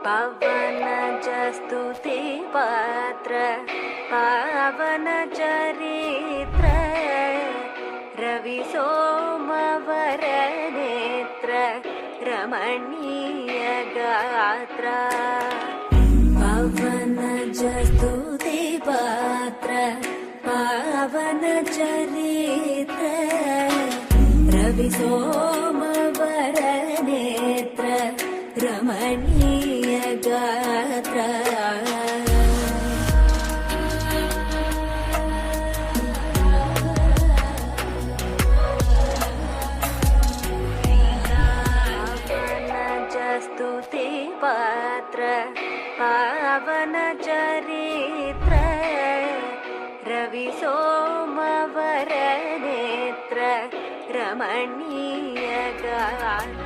पवनजस्तुति पात्र पावन चरित्र रविसोमवर नेत्र रमणीय गात्र पवनजस्तुति पात्र पावन चरित्र रविसोमवर नेत्र रमणीय गात्र स्तुति पात्र पावन चरित्र रविसोमवर नेत्र रमणीय गात्र।